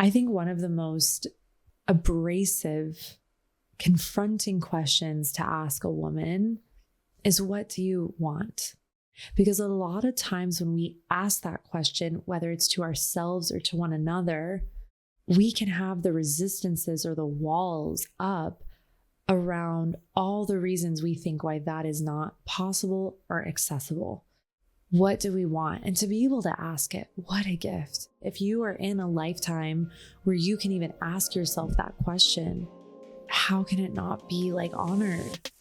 I think one of the most abrasive, confronting questions to ask a woman is, what do you want? Because a lot of times when we ask that question, whether it's to ourselves or to one another, we can have the resistances or the walls up around all the reasons we think why that is not possible or accessible. What do we want? And to be able to ask it, what a gift. If you are in a lifetime where you can even ask yourself that question, how can it not be like honored?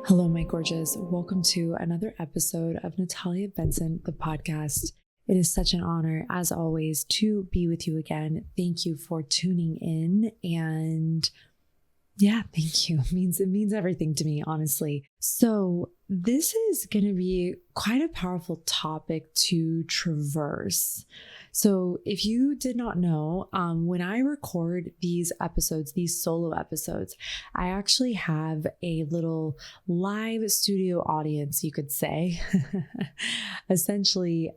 Hello, my gorgeous. Welcome to another episode of Natalia Benson, the podcast. It is such an honor, as always, to be with you again. Thank you for tuning in. And yeah, thank you. It means everything to me, honestly. So this is going to be quite a powerful topic to traverse. So if you did not know, when I record these episodes, these solo episodes, I actually have a little live studio audience, you could say. Essentially,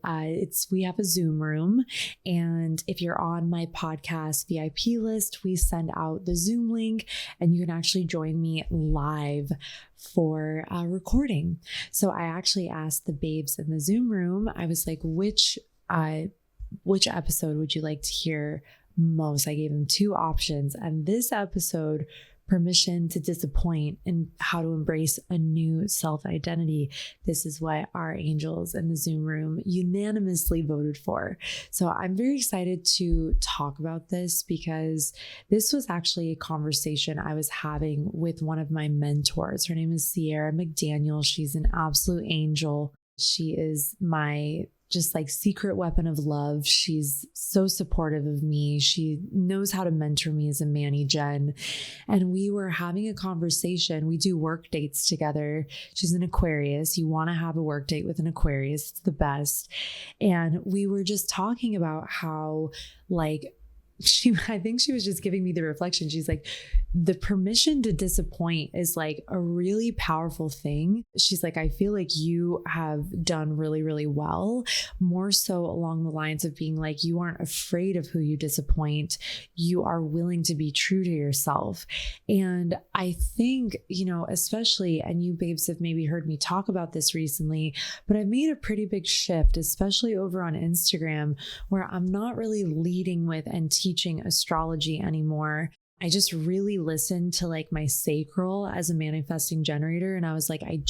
we have a Zoom room, and if you're on my podcast VIP list, we send out the Zoom link, and you can actually join me live for a recording. So I actually asked the babes in the Zoom room, I was like, which episode would you like to hear most? I gave them two options, and this episode, Permission to Disappoint and How to Embrace a New Self-Identity, this is what our angels in the Zoom room unanimously voted for. So I'm very excited to talk about this because this was actually a conversation I was having with one of my mentors. Her name is Sierra McDaniel. She's an absolute angel. She is my just like secret weapon of love. She's so supportive of me. She knows how to mentor me as a Manny Gen. And we were having a conversation. We do work dates together. She's an Aquarius. You want to have a work date with an Aquarius. It's the best. And we were just talking about how I think she was just giving me the reflection. She's like, the permission to disappoint is like a really powerful thing. She's like, I feel like you have done really, really well, more so along the lines of being like, you aren't afraid of who you disappoint. You are willing to be true to yourself. And I think, especially, and you babes have maybe heard me talk about this recently, but I've made a pretty big shift, especially over on Instagram, where I'm not really leading with and teaching astrology anymore. I just really listened to like my sacral as a manifesting generator. And I was like, I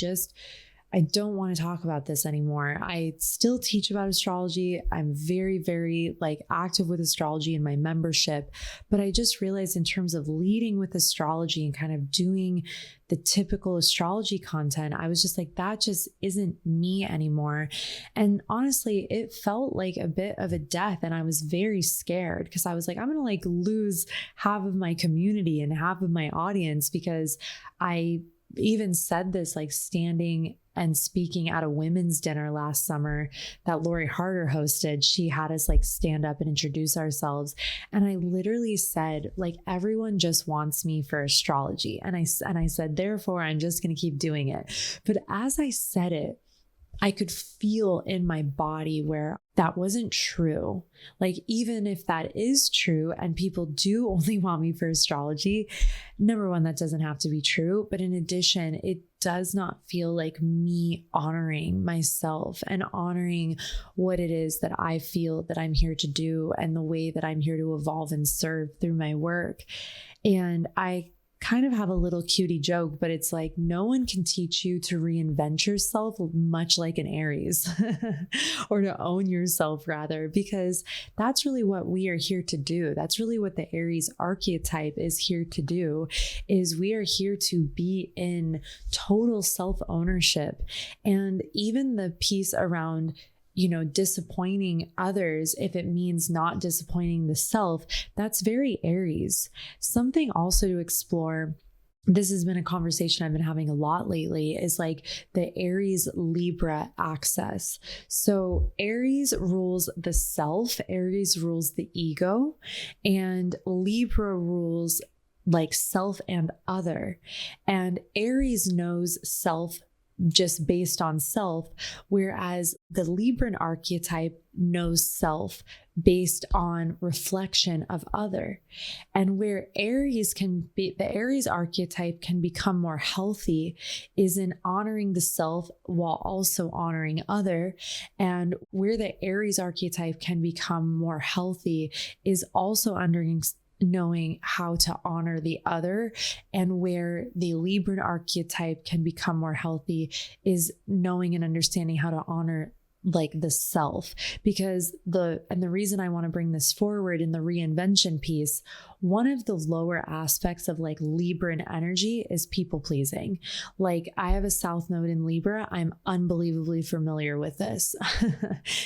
don't want to talk about this anymore. I still teach about astrology. I'm very, very active with astrology in my membership. But I just realized in terms of leading with astrology and kind of doing the typical astrology content, I was just like, that just isn't me anymore. And honestly, it felt like a bit of a death. And I was very scared because I was like, I'm going to lose half of my community and half of my audience, because I even said this standing and speaking at a women's dinner last summer that Lori Harder hosted. She had us stand up and introduce ourselves. And I literally said, everyone just wants me for astrology. And I said, therefore, I'm just going to keep doing it. But as I said it, I could feel in my body where that wasn't true. Even if that is true and people do only want me for astrology, number one, that doesn't have to be true. But in addition, it does not feel like me honoring myself and honoring what it is that I feel that I'm here to do and the way that I'm here to evolve and serve through my work. And I kind of have a little cutie joke, but it's like, no one can teach you to reinvent yourself, much like an Aries, or to own yourself rather, because that's really what we are here to do. That's really what the Aries archetype is here to do, is we are here to be in total self-ownership. And even the piece around disappointing others, if it means not disappointing the self, that's very Aries. Something also to explore, this has been a conversation I've been having a lot lately, is the Aries Libra axis. So Aries rules the self, Aries rules the ego, and Libra rules like self and other. And Aries knows self just based on self, whereas the Libran archetype knows self based on reflection of other. And where the Aries archetype can become more healthy is in honoring the self while also honoring other. And where the Aries archetype can become more healthy is also knowing how to honor the other. And where the Libran archetype can become more healthy is knowing and understanding how to honor like the self. Because the reason I want to bring this forward in the reinvention piece, one of the lower aspects of like Libran energy is people pleasing. Like I have a South Node in Libra. I'm unbelievably familiar with this.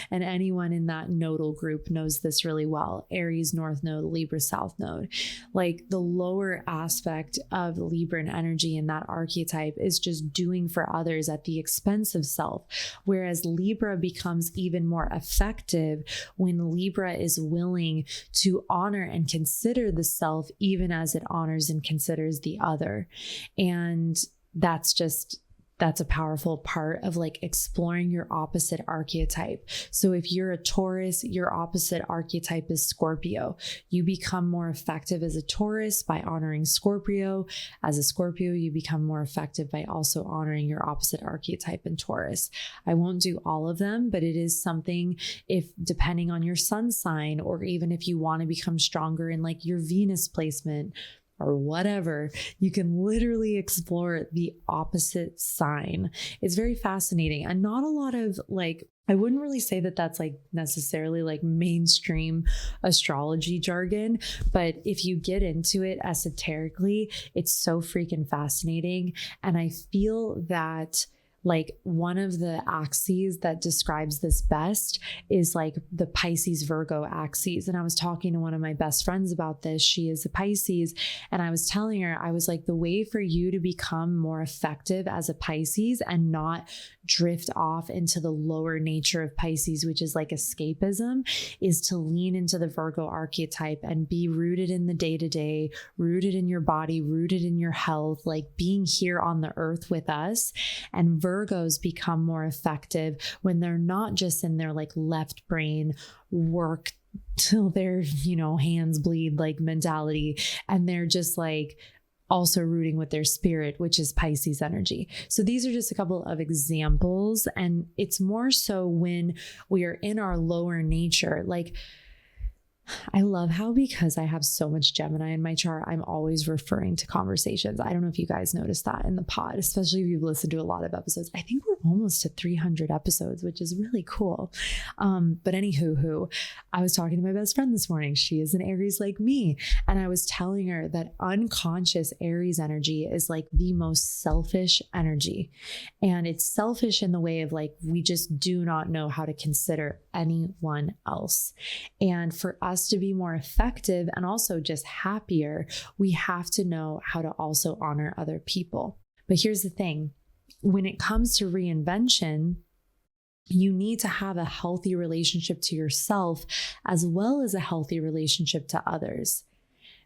And anyone in that nodal group knows this really well. Aries North Node, Libra South Node. Like the lower aspect of Libran energy in that archetype is just doing for others at the expense of self. Whereas Libra becomes even more effective when Libra is willing to honor and consider the self, even as it honors and considers the other. And that's a powerful part of like exploring your opposite archetype. So if you're a Taurus, your opposite archetype is Scorpio. You become more effective as a Taurus by honoring Scorpio. As a Scorpio, you become more effective by also honoring your opposite archetype in Taurus. I won't do all of them, but it is something, if depending on your sun sign, or even if you want to become stronger in like your Venus placement, or whatever, you can literally explore the opposite sign. It's very fascinating, and not a lot of like, I wouldn't really say that that's like necessarily like mainstream astrology jargon, but if you get into it esoterically, it's so freaking fascinating. And I feel that like one of the axes that describes this best is like the Pisces Virgo axes. And I was talking to one of my best friends about this. She is a Pisces. And I was telling her, I was like, the way for you to become more effective as a Pisces and not drift off into the lower nature of Pisces, which is like escapism, is to lean into the Virgo archetype and be rooted in the day-to-day, rooted in your body, rooted in your health, like being here on the earth with us. And Virgos become more effective when they're not just in their like left brain work till their, hands bleed like mentality. And they're just like also rooting with their spirit, which is Pisces energy. So these are just a couple of examples. And it's more so when we are in our lower nature, like I love how, because I have so much Gemini in my chart, I'm always referring to conversations. I don't know if you guys noticed that in the pod, especially if you've listened to a lot of episodes. I think we're almost to 300 episodes, which is really cool. But anywho, I was talking to my best friend this morning. She is an Aries like me. And I was telling her that unconscious Aries energy is like the most selfish energy. And it's selfish in the way of like, we just do not know how to consider anyone else. And for us to be more effective and also just happier, we have to know how to also honor other people. But here's the thing, when it comes to reinvention, you need to have a healthy relationship to yourself as well as a healthy relationship to others.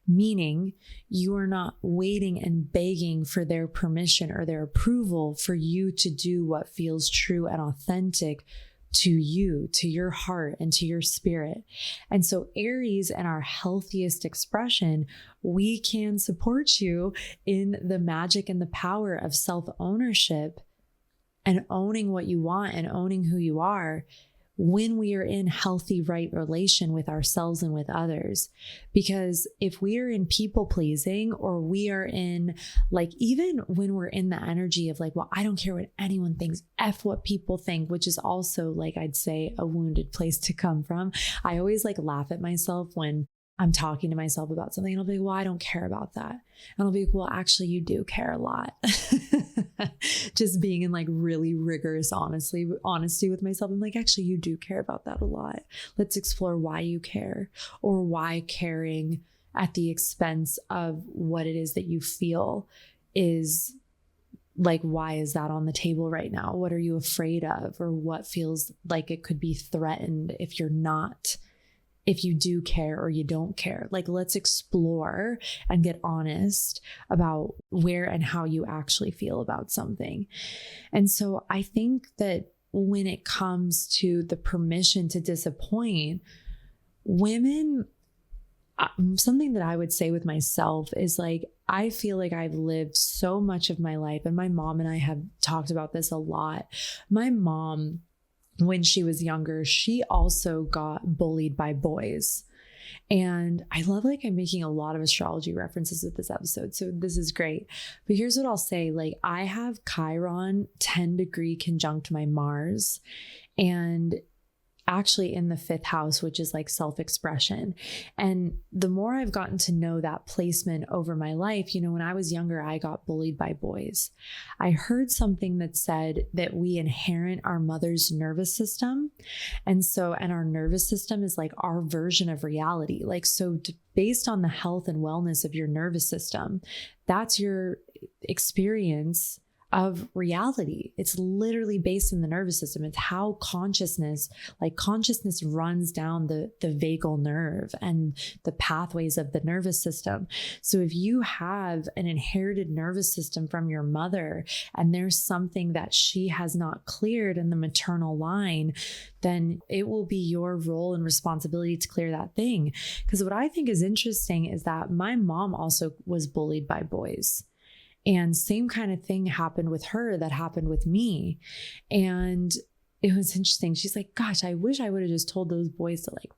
Meaning you are not waiting and begging for their permission or their approval for you to do what feels true and authentic to you, to your heart, and to your spirit. And so Aries, in our healthiest expression, we can support you in the magic and the power of self-ownership and owning what you want and owning who you are when we are in healthy, right relation with ourselves and with others. Because if we are in people pleasing, or we are in like, even when we're in the energy of like, well, I don't care what anyone thinks, F what people think, which is also like, I'd say a wounded place to come from. I always like laugh at myself when I'm talking to myself about something and I'll be like, well, I don't care about that. And I'll be like, well, actually you do care a lot. Just being in like really rigorous honesty with myself. I'm like, actually you do care about that a lot. Let's explore why you care, or why caring at the expense of what it is that you feel is like, why is that on the table right now? What are you afraid of? Or what feels like it could be threatened if you're not if you do care or you don't care. Like, let's explore and get honest about where and how you actually feel about something. And so I think that when it comes to the permission to disappoint, women, something that I would say with myself is like, I feel like I've lived so much of my life, and my mom and I have talked about this a lot. My mom, when she was younger, she also got bullied by boys. And I love, like, I'm making a lot of astrology references with this episode, so this is great. But here's what I'll say. Like, I have Chiron 10 degree conjunct my Mars, and actually in the 5th house, which is like self-expression. And the more I've gotten to know that placement over my life, when I was younger, I got bullied by boys. I heard something that said that we inherit our mother's nervous system. And our nervous system is like our version of reality. Like, so based on the health and wellness of your nervous system, that's your experience of reality. It's literally based in the nervous system. It's how consciousness runs down the vagal nerve and the pathways of the nervous system. So if you have an inherited nervous system from your mother, and there's something that she has not cleared in the maternal line, then it will be your role and responsibility to clear that thing. Because what I think is interesting is that my mom also was bullied by boys. And same kind of thing happened with her that happened with me. And it was interesting. She's like, gosh, I wish I would have just told those boys to, like,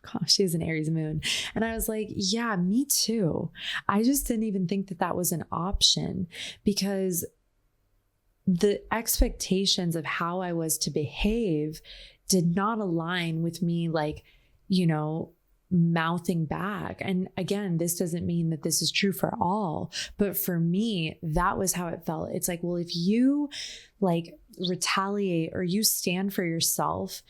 gosh, she has an Aries moon. And I was like, yeah, me too. I just didn't even think that that was an option, because the expectations of how I was to behave did not align with me, like, mouthing back. And again, this doesn't mean that this is true for all, but for me, that was how it felt. It's like, well, if you like retaliate or you stand for yourself,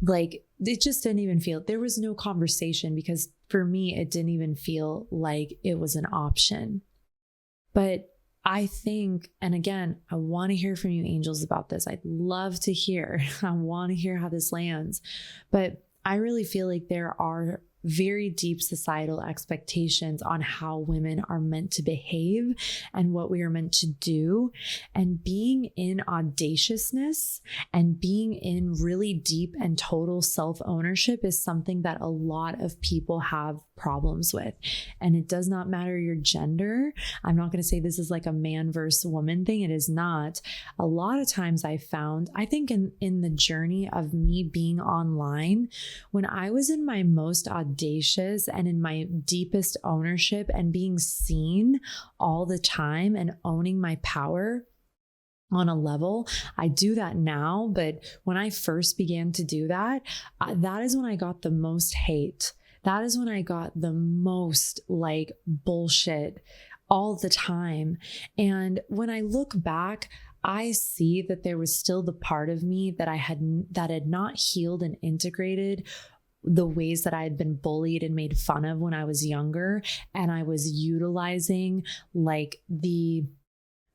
like, it just didn't even feel, there was no conversation, because for me, it didn't even feel like it was an option. But I think, and again, I want to hear from you angels about this. I'd love to hear. I want to hear how this lands, but I really feel like there are very deep societal expectations on how women are meant to behave and what we are meant to do. And being in audaciousness and being in really deep and total self-ownership is something that a lot of people have problems with. And it does not matter your gender. I'm not going to say this is like a man versus woman thing. It is not. A lot of times I found, I think in the journey of me being online, when I was in my most audacious and in my deepest ownership and being seen all the time and owning my power on a level, I do that now. But when I first began to do that, that is when I got the most hate. That is when I got the most like bullshit all the time. And when I look back, I see that there was still the part of me that had not healed and integrated the ways that I had been bullied and made fun of when I was younger. And I was utilizing like I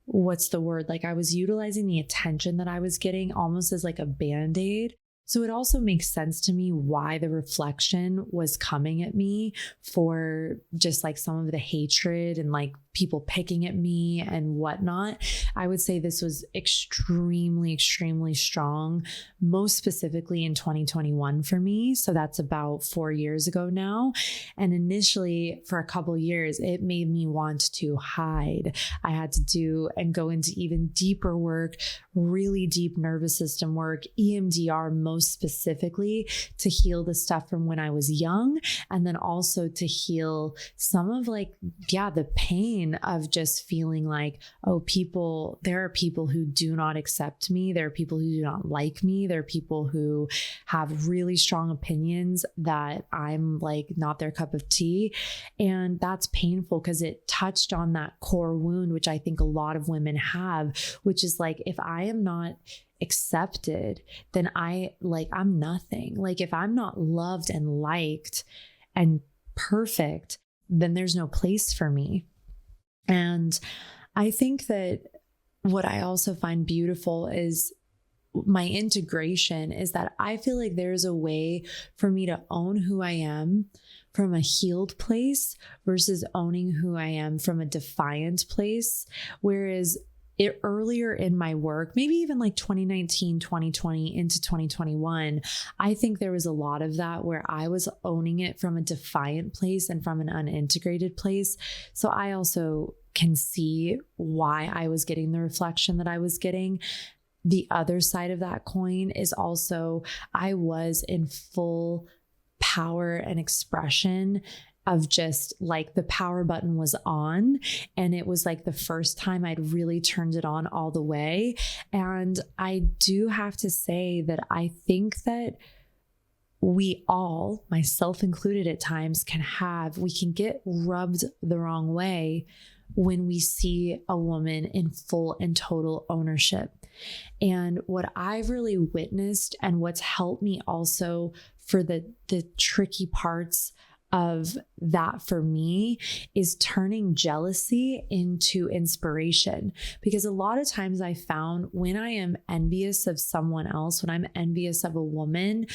was utilizing the attention that I was getting almost as like a Band-Aid. So it also makes sense to me why the reflection was coming at me for just like some of the hatred and like people picking at me and whatnot. I would say this was extremely, extremely strong, most specifically in 2021 for me. So that's about 4 years ago now. And initially for a couple of years, it made me want to hide. I had to do and go into even deeper work, really deep nervous system work, EMDR most specifically, to heal the stuff from when I was young. And then also to heal some of the pain of just feeling like, there are people who do not accept me. There are people who do not like me. There are people who have really strong opinions that I'm like not their cup of tea. And that's painful because it touched on that core wound, which I think a lot of women have, which is like, if I am not accepted, then I'm nothing. Like if I'm not loved and liked and perfect, then there's no place for me. And I think that what I also find beautiful is my integration is that I feel like there's a way for me to own who I am from a healed place versus owning who I am from a defiant place. Whereas earlier in my work, maybe even like 2019, 2020 into 2021, I think there was a lot of that where I was owning it from a defiant place and from an unintegrated place. So I also can see why I was getting the reflection that I was getting. The other side of that coin is also I was in full power and expression of just like the power button was on, and it was like the first time I'd really turned it on all the way. And I do have to say that I think that we all, myself included at times, we can get rubbed the wrong way when we see a woman in full and total ownership. And what I've really witnessed and what's helped me also for the tricky parts of that for me is turning jealousy into inspiration. Because a lot of times I found when I am envious of someone else, when I'm envious of a woman,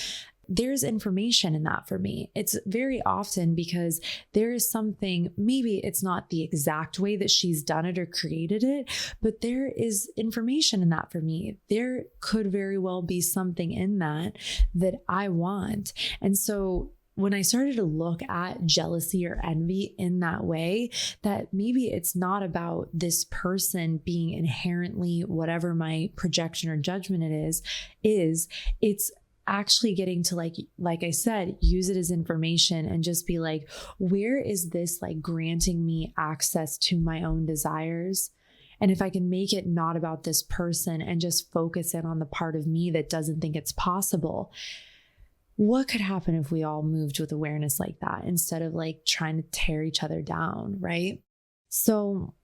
there's information in that for me. It's very often because there is something, maybe it's not the exact way that she's done it or created it, but there is information in that for me. There could very well be something in that I want. And so when I started to look at jealousy or envy in that way, that maybe it's not about this person being inherently whatever my projection or judgment it is, it's actually getting to like I said, use it as information and just be like, where is this like granting me access to my own desires? And if I can make it not about this person and just focus in on the part of me that doesn't think it's possible, what could happen if we all moved with awareness like that instead of like trying to tear each other down, right? So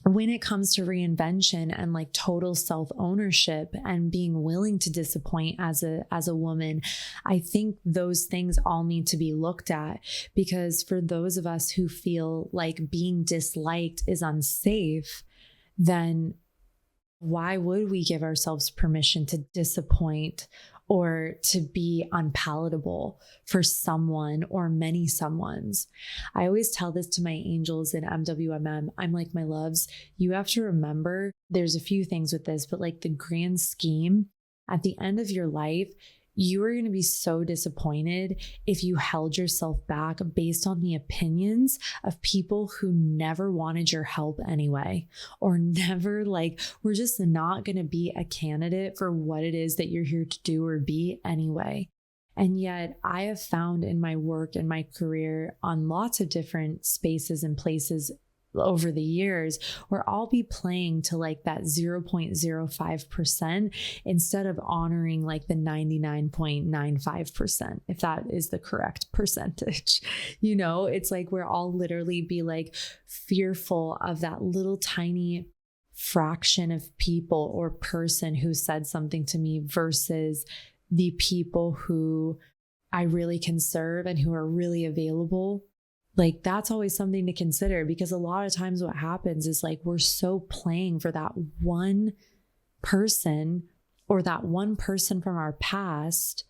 when it comes to reinvention and like total self-ownership and being willing to disappoint as a woman, I think those things all need to be looked at, because for those of us who feel like being disliked is unsafe, then why would we give ourselves permission to disappoint or to be unpalatable for someone or many someones? I always tell this to my angels in MWMM. I'm like, my loves, you have to remember there's a few things with this, but like the grand scheme, at the end of your life, you are going to be so disappointed if you held yourself back based on the opinions of people who never wanted your help anyway, or never we're just not going to be a candidate for what it is that you're here to do or be anyway. And yet I have found in my work and my career on lots of different spaces and places over the years where I'll be playing to like that 0.05% instead of honoring like the 99.95%, if that is the correct percentage. It's like where I'll literally be like fearful of that little tiny fraction of people or person who said something to me versus the people who I really can serve and who are really available. Like that's always something to consider, because a lot of times what happens is like we're so playing for that one person or that one person from our past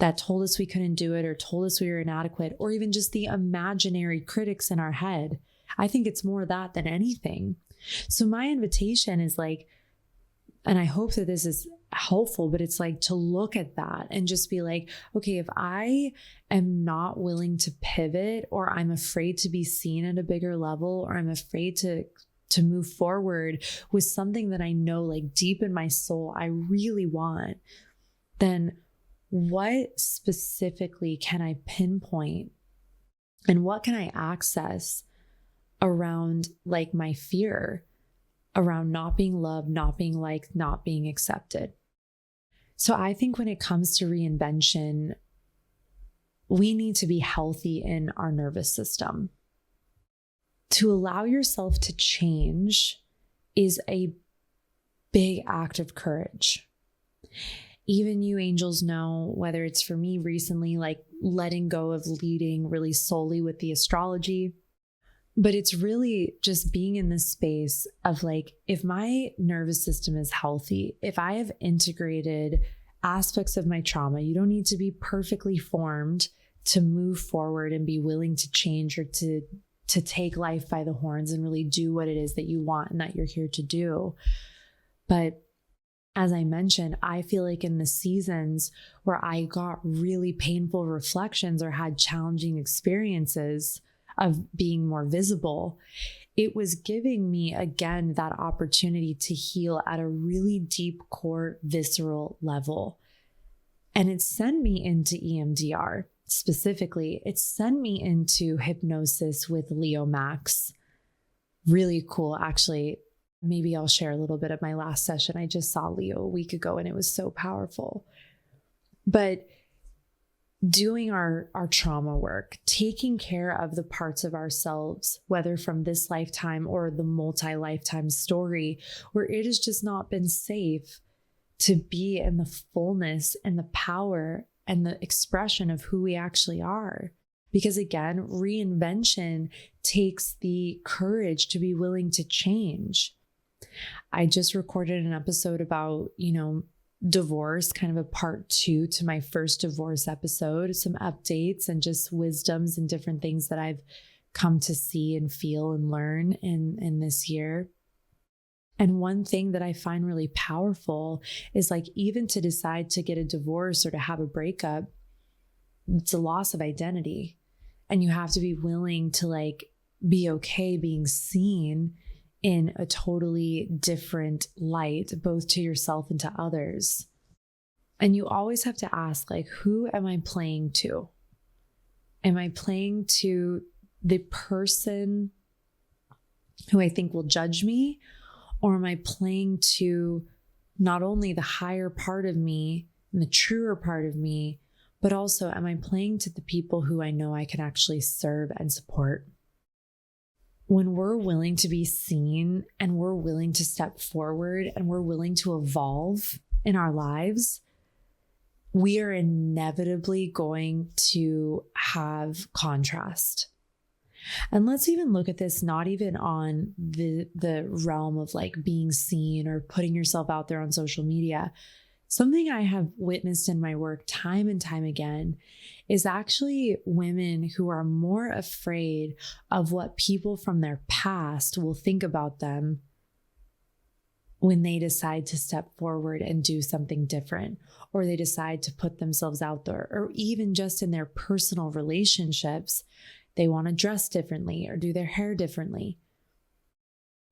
that told us we couldn't do it or told us we were inadequate, or even just the imaginary critics in our head. I think it's more that than anything. So my invitation is like, and I hope that this is helpful, but it's like to look at that and just be like, okay, if I am not willing to pivot, or I'm afraid to be seen at a bigger level, or I'm afraid to move forward with something that I know like deep in my soul I really want, then what specifically can I pinpoint and what can I access around like my fear around not being loved, not being liked, not being accepted? So I think when it comes to reinvention, we need to be healthy in our nervous system. To allow yourself to change is a big act of courage. Even you angels know, whether it's for me recently, like letting go of leading really solely with the astrology, But it's really just being in this space of like, if my nervous system is healthy, if I have integrated aspects of my trauma, you don't need to be perfectly formed to move forward and be willing to change or to take life by the horns and really do what it is that you want and that you're here to do. But as I mentioned, I feel like in the seasons where I got really painful reflections or had challenging experiences of being more visible, it was giving me, again, that opportunity to heal at a really deep core, visceral level. And it sent me into EMDR. Specifically, it sent me into hypnosis with Leo Max. Really cool. Actually, maybe I'll share a little bit of my last session. I just saw Leo a week ago and it was so powerful. But doing our trauma work, taking care of the parts of ourselves, whether from this lifetime or the multi-lifetime story, where it has just not been safe to be in the fullness and the power and the expression of who we actually are. Because again, reinvention takes the courage to be willing to change. I just recorded an episode about, divorce, kind of a part 2 to my first divorce episode, some updates and just wisdoms and different things that I've come to see and feel and learn in this year. And one thing that I find really powerful is like, even to decide to get a divorce or to have a breakup, it's a loss of identity. And you have to be willing to like be okay being seen in a totally different light, both to yourself and to others. And you always have to ask, like, who am I playing to? Am I playing to the person who I think will judge me? Or am I playing to not only the higher part of me and the truer part of me, but also am I playing to the people who I know I can actually serve and support? When we're willing to be seen and we're willing to step forward and we're willing to evolve in our lives, we are inevitably going to have contrast. And let's even look at this, not even on the realm of like being seen or putting yourself out there on social media. Something I have witnessed in my work time and time again is actually women who are more afraid of what people from their past will think about them when they decide to step forward and do something different, or they decide to put themselves out there, or even just in their personal relationships, they want to dress differently or do their hair differently.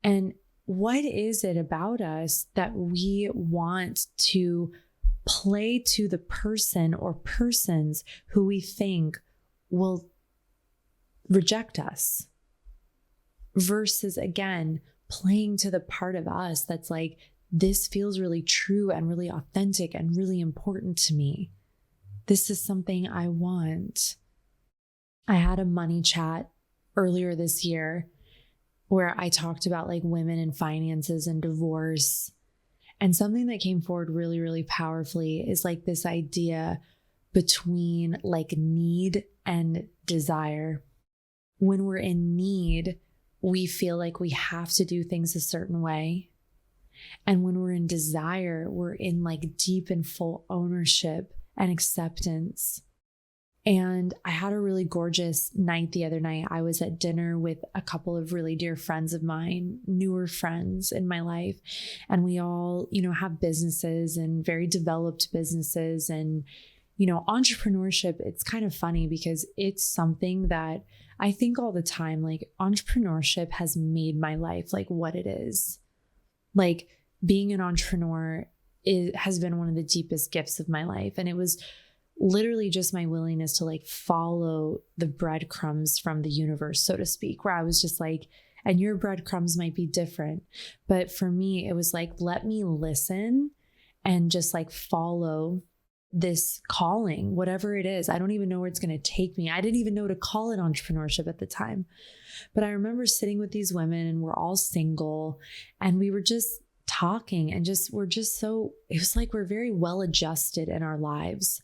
And what is it about us that we want to play to the person or persons who we think will reject us, versus, again, playing to the part of us that's like, this feels really true and really authentic and really important to me. This is something I want. I had a money chat earlier this year where I talked about like women and finances and divorce. And something that came forward really, really powerfully is like this idea between like need and desire. When we're in need, we feel like we have to do things a certain way. And when we're in desire, we're in like deep and full ownership and acceptance. And I had a really gorgeous night the other night. I was at dinner with a couple of really dear friends of mine, newer friends in my life. And we all, have businesses and very developed businesses. And, entrepreneurship, it's kind of funny because it's something that I think all the time, like entrepreneurship has made my life like what it is. Like being an entrepreneur has been one of the deepest gifts of my life. And it was literally just my willingness to like follow the breadcrumbs from the universe, so to speak, where I was just like, and your breadcrumbs might be different. But for me, it was like, let me listen and just like follow this calling, whatever it is. I don't even know where it's going to take me. I didn't even know to call it entrepreneurship at the time. But I remember sitting with these women and we're all single and we were just talking and we're just so, it was like we're very well adjusted in our lives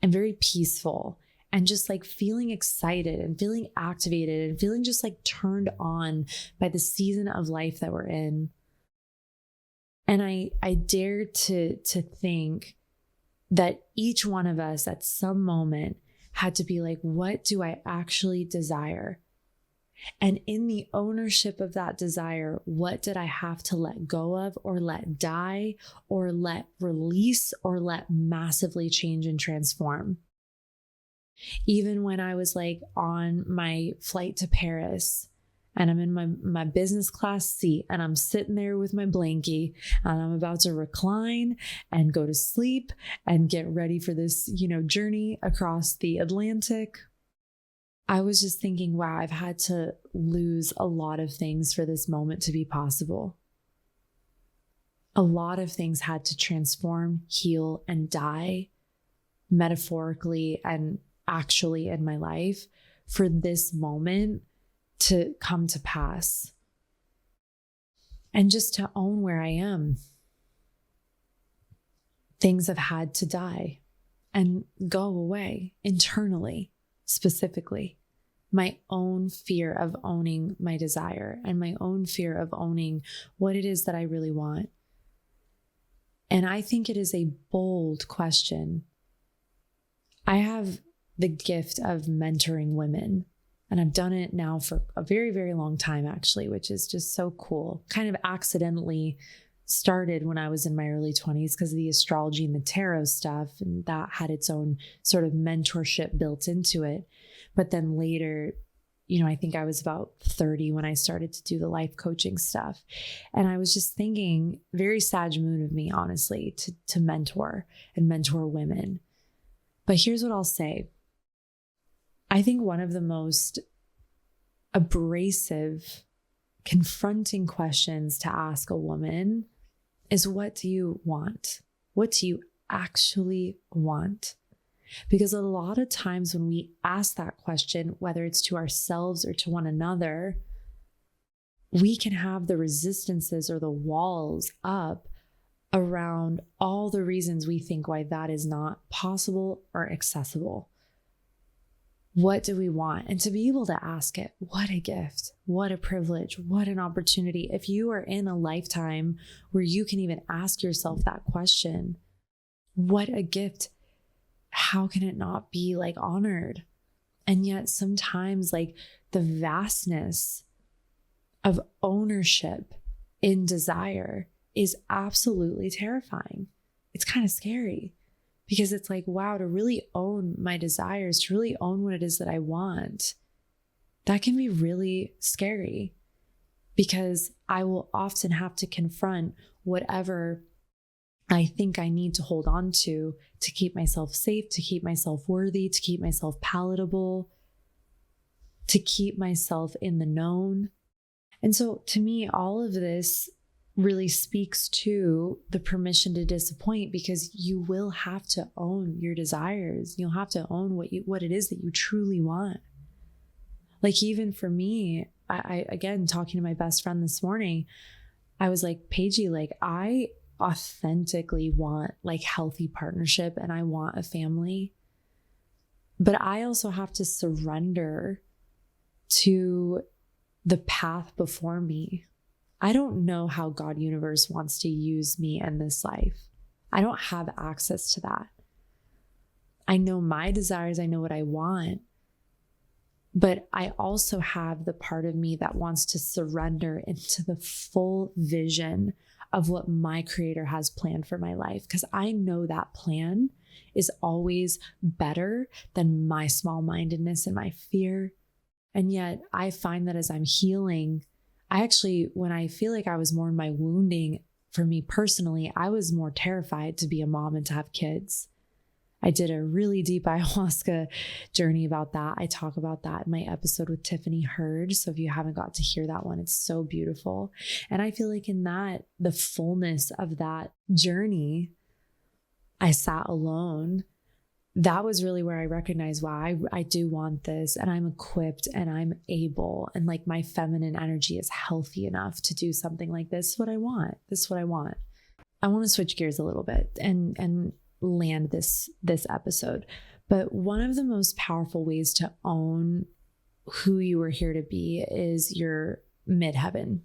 and very peaceful. and just like feeling excited and feeling activated and feeling just like turned on by the season of life that we're in. And I dare to think that each one of us at some moment had to be like, what do I actually desire? And in the ownership of that desire, what did I have to let go of or let die or let release or let massively change and transform? Even when I was like on my flight to Paris and I'm in my business class seat and I'm sitting there with my blankie and I'm about to recline and go to sleep and get ready for this, journey across the Atlantic, I was just thinking, wow, I've had to lose a lot of things for this moment to be possible. A lot of things had to transform, heal, and die metaphorically and actually in my life for this moment to come to pass. And just to own where I am. Things have had to die and go away internally, specifically. My own fear of owning my desire and my own fear of owning what it is that I really want. And I think it is a bold question. I have the gift of mentoring women, and I've done it now for a very, very long time, actually, which is just so cool. Kind of accidentally started when I was in my early 20s because of the astrology and the tarot stuff, and that had its own sort of mentorship built into it. But then later, I think I was about 30 when I started to do the life coaching stuff. And I was just thinking, very Sag moon of me, honestly, to mentor and mentor women. But here's what I'll say. I think one of the most abrasive, confronting questions to ask a woman is, what do you want? What do you actually want? Because a lot of times when we ask that question, whether it's to ourselves or to one another, we can have the resistances or the walls up around all the reasons we think why that is not possible or accessible. What do we want? And to be able to ask it, what a gift, what a privilege, what an opportunity. If you are in a lifetime where you can even ask yourself that question, what a gift. How can it not be like honored? And yet sometimes like the vastness of ownership in desire is absolutely terrifying. It's kind of scary because it's like, wow, to really own my desires, to really own what it is that I want, that can be really scary because I will often have to confront whatever I think I need to hold on to keep myself safe, to keep myself worthy, to keep myself palatable, to keep myself in the known. And so to me, all of this really speaks to the permission to disappoint, because you will have to own your desires. You'll have to own what it is that you truly want. Like even for me, I again, talking to my best friend this morning, I was like, Paigey, like I authentically want like healthy partnership and I want a family, but I also have to surrender to the path before me. I don't know how God universe wants to use me in this life. I don't have access to that. I know my desires. I know what I want, but I also have the part of me that wants to surrender into the full vision of what my creator has planned for my life. Because I know that plan is always better than my small-mindedness and my fear. And yet I find that as I'm healing, when I feel like I was more in my wounding, for me personally, I was more terrified to be a mom and to have kids. I did a really deep ayahuasca journey about that. I talk about that in my episode with Tiffany Hurd. So if you haven't got to hear that one, it's so beautiful. And I feel like in that, the fullness of that journey, I sat alone. That was really where I recognized, wow, I do want this, and I'm equipped and I'm able, and like my feminine energy is healthy enough to do something like this. This is what I want. This is what I want. I want to switch gears a little bit and land this episode. But one of the most powerful ways to own who you are here to be is your midheaven.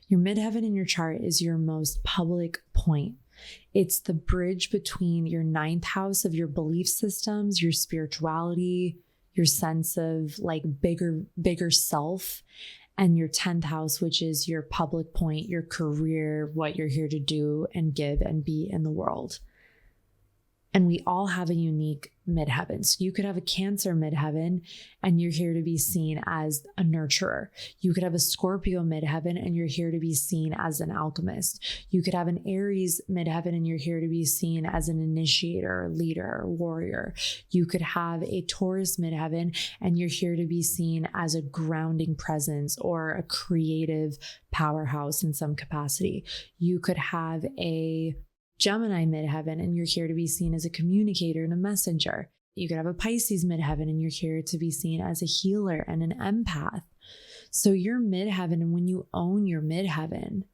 Your midheaven in your chart is your most public point. It's the bridge between your 9th house of your belief systems, your spirituality, your sense of like bigger self, and your 10th house, which is your public point, your career, what you're here to do and give and be in the world. And we all have a unique midheaven. So you could have a Cancer midheaven and you're here to be seen as a nurturer. You could have a Scorpio midheaven and you're here to be seen as an alchemist. You could have an Aries midheaven and you're here to be seen as an initiator, leader, warrior. You could have a Taurus midheaven and you're here to be seen as a grounding presence or a creative powerhouse in some capacity. You could have a Gemini midheaven and you're here to be seen as a communicator and a messenger. You could have a Pisces midheaven and you're here to be seen as a healer and an empath. So your midheaven, and when you own your midheaven,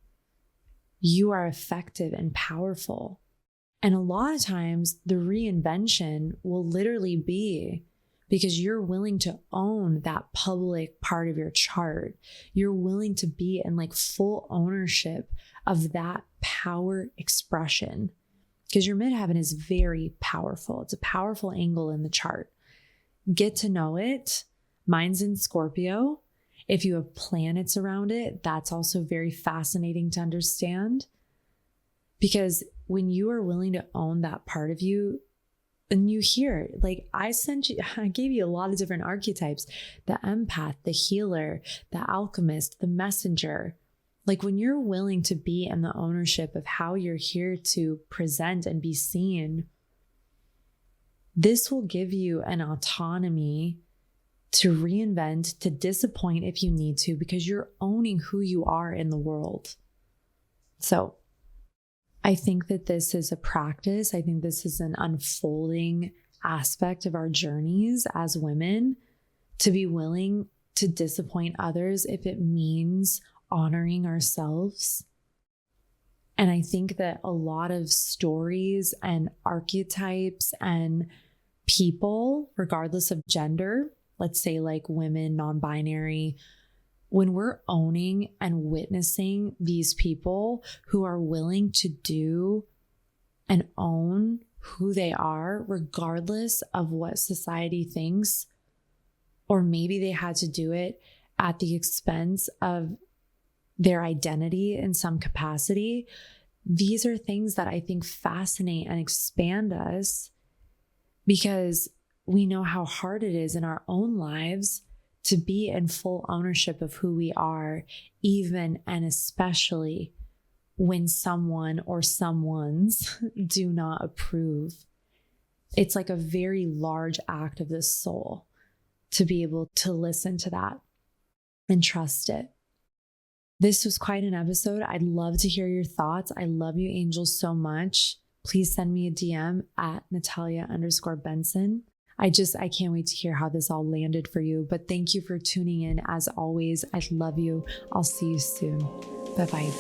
you are effective and powerful. And a lot of times the reinvention will literally be because you're willing to own that public part of your chart. You're willing to be in like full ownership of that power expression, because your midheaven is very powerful. It's a powerful angle in the chart. Get to know it. Mine's in Scorpio. If you have planets around it, that's also very fascinating to understand, because when you are willing to own that part of you, and you hear, like I gave you a lot of different archetypes, the empath, the healer, the alchemist, the messenger. Like when you're willing to be in the ownership of how you're here to present and be seen, this will give you an autonomy to reinvent, to disappoint if you need to, because you're owning who you are in the world. So I think that this is a practice. I think this is an unfolding aspect of our journeys as women, to be willing to disappoint others if it means honoring ourselves. And I think that a lot of stories and archetypes and people, regardless of gender, let's say like women, non-binary, when we're owning and witnessing these people who are willing to do and own who they are, regardless of what society thinks, or maybe they had to do it at the expense of their identity in some capacity. These are things that I think fascinate and expand us, because we know how hard it is in our own lives to be in full ownership of who we are, even and especially when someone or someones do not approve. It's like a very large act of the soul to be able to listen to that and trust it. This was quite an episode. I'd love to hear your thoughts. I love you, angels, so much. Please send me a DM at Natalia_Benson. I can't wait to hear how this all landed for you. But thank you for tuning in. As always, I love you. I'll see you soon. Bye-bye.